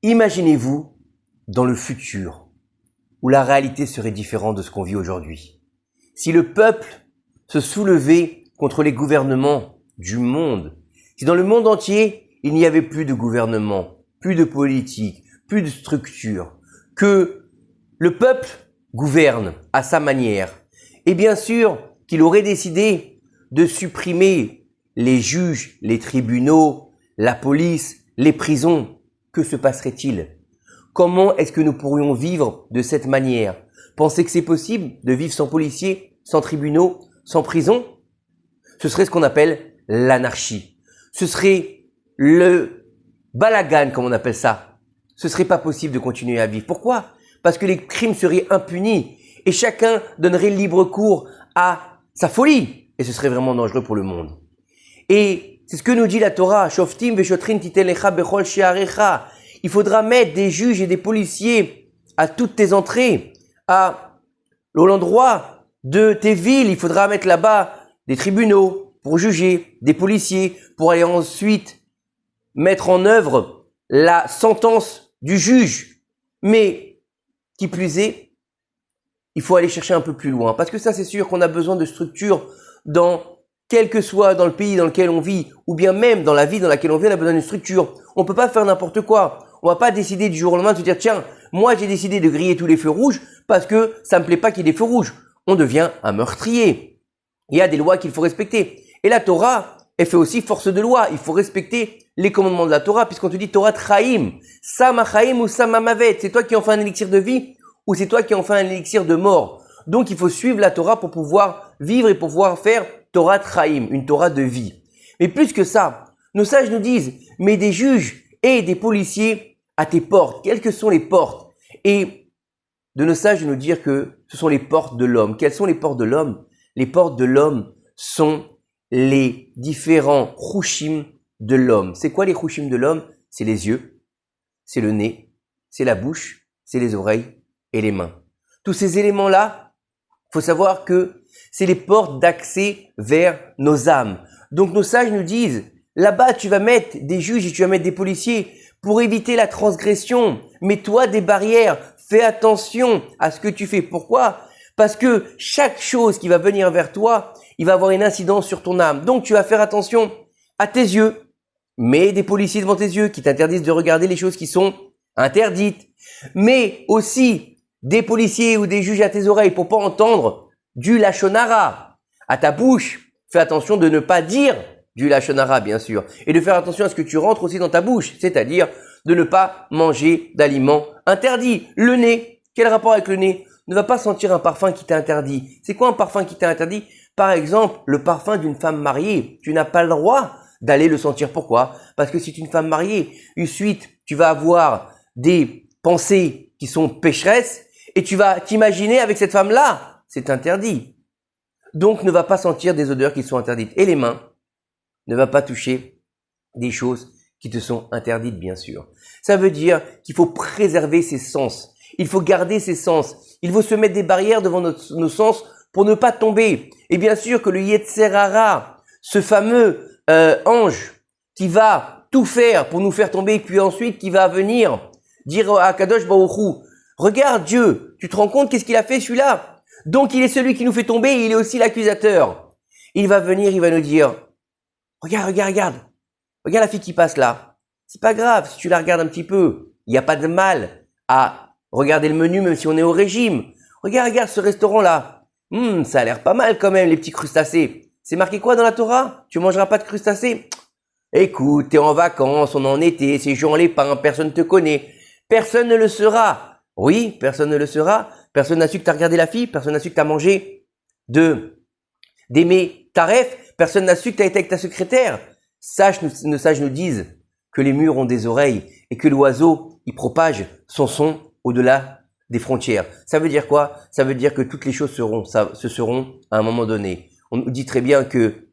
Imaginez-vous dans le futur où la réalité serait différente de ce qu'on vit aujourd'hui. Si le peuple se soulevait contre les gouvernements du monde, si dans le monde entier, il n'y avait plus de gouvernement, plus de politique, plus de structure, que le peuple gouverne à sa manière, et bien sûr qu'il aurait décidé de supprimer les juges, les tribunaux, la police, les prisons, que se passerait-il? Comment est-ce que nous pourrions vivre de cette manière? Pensez que c'est possible de vivre sans policiers, sans tribunaux, sans prison? Ce serait ce qu'on appelle l'anarchie. Ce serait le balagan, comme on appelle ça. Ce serait pas possible de continuer à vivre. Pourquoi? Parce que les crimes seraient impunis et chacun donnerait libre cours à sa folie. Et ce serait vraiment dangereux pour le monde. Et c'est ce que nous dit la Torah. Shoftim veshotrin titelecha bechol she'arecha. Il faudra mettre des juges et des policiers à toutes tes entrées, à l'endroit de tes villes. Il faudra mettre là-bas des tribunaux pour juger, des policiers pour aller ensuite mettre en œuvre la sentence du juge. Mais qui plus est, il faut aller chercher un peu plus loin. Parce que ça, c'est sûr qu'on a besoin de structures quel que soit dans le pays dans lequel on vit, ou bien même dans la vie dans laquelle on vit, on a besoin d'une structure. On peut pas faire n'importe quoi. On va pas décider du jour au lendemain de se dire, tiens, moi j'ai décidé de griller tous les feux rouges parce que ça me plaît pas qu'il y ait des feux rouges. On devient un meurtrier. Il y a des lois qu'il faut respecter. Et la Torah, elle fait aussi force de loi. Il faut respecter les commandements de la Torah, puisqu'on te dit Torah Traim, Sama Chaim ou Sama Mavet. C'est toi qui en fais un élixir de vie ou c'est toi qui en fais un élixir de mort. Donc il faut suivre la Torah pour pouvoir vivre et pour pouvoir faire Torah Traim, une Torah de vie. Mais plus que ça, nos sages nous disent, mais des juges et des policiers à tes portes, quelles que sont les portes. Et de nos sages de nous dire que ce sont les portes de l'homme. Quelles sont les portes de l'homme? Les portes de l'homme sont les différents chushim de l'homme. C'est quoi les chushim de l'homme? C'est les yeux, c'est le nez, c'est la bouche, c'est les oreilles et les mains. Tous ces éléments-là, faut savoir que c'est les portes d'accès vers nos âmes. Donc nos sages nous disent, là-bas tu vas mettre des juges et tu vas mettre des policiers pour éviter la transgression. Mets-toi des barrières, fais attention à ce que tu fais. Pourquoi? Parce que chaque chose qui va venir vers toi, il va avoir une incidence sur ton âme. Donc tu vas faire attention à tes yeux. Mets des policiers devant tes yeux qui t'interdisent de regarder les choses qui sont interdites. Mais aussi des policiers ou des juges à tes oreilles pour pas entendre du lashon hara. À ta bouche, fais attention de ne pas dire du lashon hara, bien sûr. Et de faire attention à ce que tu rentres aussi dans ta bouche. C'est-à-dire de ne pas manger d'aliments interdits. Le nez, quel rapport avec le nez? Ne va pas sentir un parfum qui t'est interdit. C'est quoi un parfum qui t'est interdit? Par exemple, le parfum d'une femme mariée. Tu n'as pas le droit d'aller le sentir. Pourquoi? Parce que si tu es une femme mariée, ensuite, tu vas avoir des pensées qui sont pécheresses et tu vas t'imaginer avec cette femme-là. C'est interdit. Donc, ne va pas sentir des odeurs qui sont interdites. Et les mains, ne va pas toucher des choses qui te sont interdites, bien sûr. Ça veut dire qu'il faut préserver ses sens. Il faut garder ses sens. Il faut se mettre des barrières devant nos sens pour ne pas tomber. Et bien sûr que le Yetzer Hara, ce fameux ange qui va tout faire pour nous faire tomber, puis ensuite qui va venir dire à Kadosh Baruch Hu, regarde Dieu, tu te rends compte qu'est-ce qu'il a fait celui-là? Donc il est celui qui nous fait tomber, et il est aussi l'accusateur. Il va venir, il va nous dire, regarde la fille qui passe là. C'est pas grave si tu la regardes un petit peu. Il n'y a pas de mal à regarder le menu même si on est au régime. Regarde ce restaurant-là. Ça a l'air pas mal quand même, les petits crustacés. C'est marqué quoi dans la Torah? Tu mangeras pas de crustacés? Écoute, t'es en vacances, on est en été, c'est Jean les pains, personne ne te connaît. Personne ne le sera. Oui, personne ne le sera. Personne n'a su que t'as regardé la fille, personne n'a su que t'as mangé d'aimer taref, personne n'a su que t'as été avec ta secrétaire. Nos sages nous disent que les murs ont des oreilles et que l'oiseau, il propage son son au-delà des frontières. Ça veut dire quoi? Ça veut dire que toutes les choses se seront à un moment donné. On nous dit très bien que,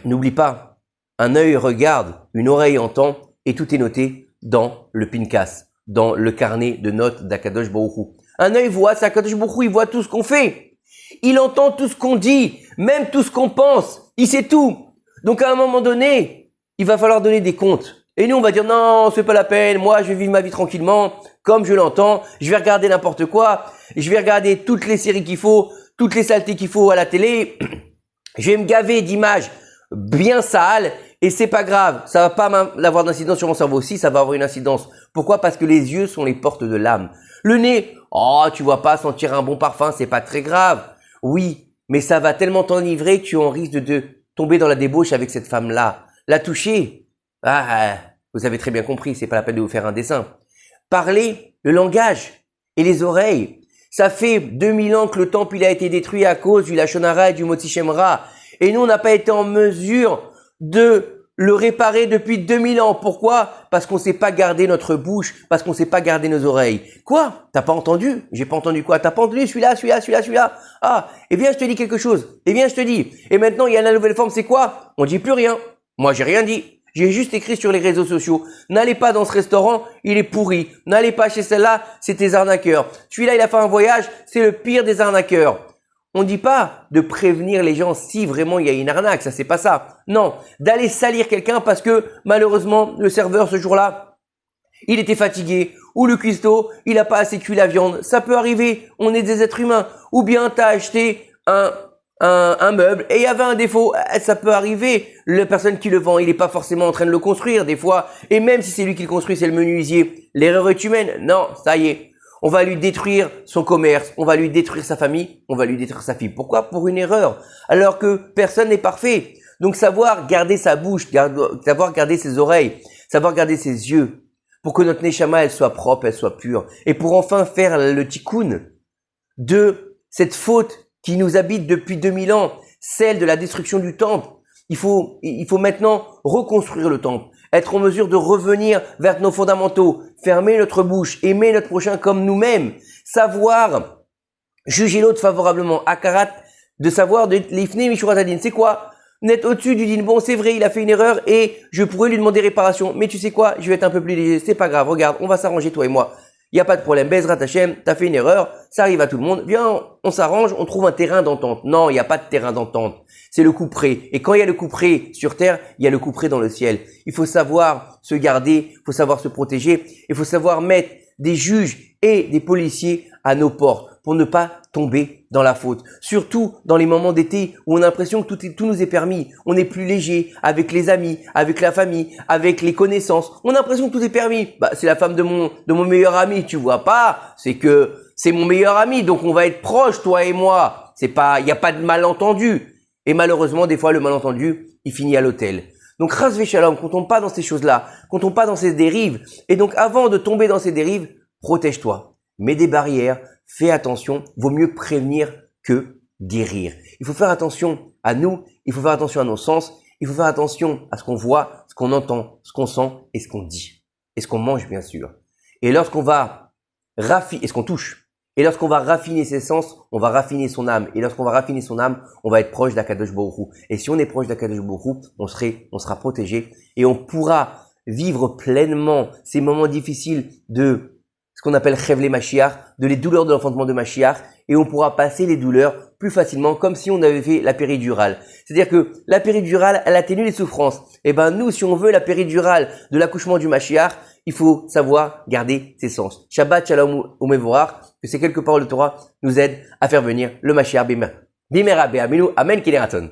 n'oublie pas, un œil regarde, une oreille entend, et tout est noté dans le Pinkas, dans le carnet de notes d'Akadosh Baruch Hu. Un œil voit, c'est Akadosh Baruch Hu, il voit tout ce qu'on fait. Il entend tout ce qu'on dit, même tout ce qu'on pense. Il sait tout. Donc à un moment donné, il va falloir donner des comptes. Et nous, on va dire non, c'est pas la peine, moi je vais vivre ma vie tranquillement, comme je l'entends, je vais regarder n'importe quoi, je vais regarder toutes les séries qu'il faut, toutes les saletés qu'il faut à la télé, je vais me gaver d'images bien sales et c'est pas grave, ça va pas avoir d'incidence sur mon cerveau aussi, ça va avoir une incidence. Pourquoi? Parce que les yeux sont les portes de l'âme. Le nez, oh tu vas pas sentir un bon parfum, c'est pas très grave. Oui, mais ça va tellement t'enivrer que tu en risques de tomber dans la débauche avec cette femme-là. La toucher, vous avez très bien compris, c'est pas la peine de vous faire un dessin. Parler, le langage et les oreilles. Ça fait 2000 ans que le temple il a été détruit à cause du Lachon Hara et du Motzi Shem Ra. Et nous, on n'a pas été en mesure de le réparer depuis 2000 ans. Pourquoi? Parce qu'on ne sait pas garder notre bouche, parce qu'on ne sait pas garder nos oreilles. Quoi? T'as pas entendu? J'ai pas entendu quoi? T'as pas entendu celui-là? Ah, eh bien, je te dis quelque chose. Eh bien, je te dis. Et maintenant, il y a la nouvelle forme, c'est quoi? On dit plus rien. Moi, j'ai rien dit. J'ai juste écrit sur les réseaux sociaux. N'allez pas dans ce restaurant, il est pourri. N'allez pas chez celle-là, c'est des arnaqueurs. Celui-là, il a fait un voyage, c'est le pire des arnaqueurs. On dit pas de prévenir les gens si vraiment il y a une arnaque, ça c'est pas ça. Non, d'aller salir quelqu'un parce que malheureusement le serveur ce jour-là, il était fatigué ou le cuistot, il a pas assez cuit la viande. Ça peut arriver, on est des êtres humains. Ou bien tu as acheté un meuble et il y avait un défaut, ça peut arriver. La personne qui le vend, il n'est pas forcément en train de le construire des fois. Et même si c'est lui qui le construit, c'est le menuisier. L'erreur est humaine. Non, ça y est. On va lui détruire son commerce, on va lui détruire sa famille, on va lui détruire sa fille. Pourquoi? Pour une erreur. Alors que personne n'est parfait. Donc savoir garder sa bouche, savoir garder ses oreilles, savoir garder ses yeux, pour que notre neshama elle soit propre, elle soit pure. Et pour enfin faire le tikkun de cette faute qui nous habite depuis 2000 ans, celle de la destruction du temple. Il faut maintenant reconstruire le temple, être en mesure de revenir vers nos fondamentaux, fermer notre bouche, aimer notre prochain comme nous-mêmes, savoir juger l'autre favorablement, akarat, de savoir de l'ifne mishurat adin. C'est quoi? N'être au-dessus du din. Bon, c'est vrai, il a fait une erreur et je pourrais lui demander réparation. Mais tu sais quoi? Je vais être un peu plus léger. C'est pas grave. Regarde, on va s'arranger toi et moi. Il n'y a pas de problème. Bezrat Hashem, t'as fait une erreur, ça arrive à tout le monde. Viens, on s'arrange, on trouve un terrain d'entente. Non, il n'y a pas de terrain d'entente. C'est le coup près. Et quand il y a le coup près sur terre, il y a le coup près dans le ciel. Il faut savoir se garder, il faut savoir se protéger, il faut savoir mettre des juges et des policiers à nos portes pour ne pas tomber dans la faute. Surtout dans les moments d'été où on a l'impression que tout nous est permis. On est plus léger avec les amis, avec la famille, avec les connaissances. On a l'impression que tout est permis. Bah, c'est la femme de mon meilleur ami, tu vois pas? C'est que c'est mon meilleur ami, donc on va être proches, toi et moi. C'est pas, il n'y a pas de malentendu. Et malheureusement, des fois, le malentendu, il finit à l'hôtel. Donc, ras v'shalom, qu'on tombe pas dans ces choses-là, qu'on tombe pas dans ces dérives. Et donc, avant de tomber dans ces dérives, protège-toi. Mets des barrières, fais attention. Vaut mieux prévenir que guérir. Il faut faire attention à nous, il faut faire attention à nos sens, il faut faire attention à ce qu'on voit, ce qu'on entend, ce qu'on sent et ce qu'on dit. Et ce qu'on mange, bien sûr. Et lorsqu'on va raffiner, et ce qu'on touche. Et lorsqu'on va raffiner ses sens, on va raffiner son âme. Et lorsqu'on va raffiner son âme, on va être proche d'Akadosh Baruch Hu. Et si on est proche d'Akadosh Baruch Hu, on sera protégé et on pourra vivre pleinement ces moments difficiles de ce qu'on appelle Chevle Mashiach, de les douleurs de l'enfantement de Mashiach, et on pourra passer les douleurs plus facilement, comme si on avait fait la péridurale. C'est-à-dire que la péridurale, elle atténue les souffrances. Et ben nous, si on veut la péridurale de l'accouchement du Mashiach, il faut savoir garder ses sens. Shabbat Shalom Umevorach, que ces quelques paroles de Torah nous aident à faire venir le Mashiach Bimera Be'aminu. Amen, Kélératon.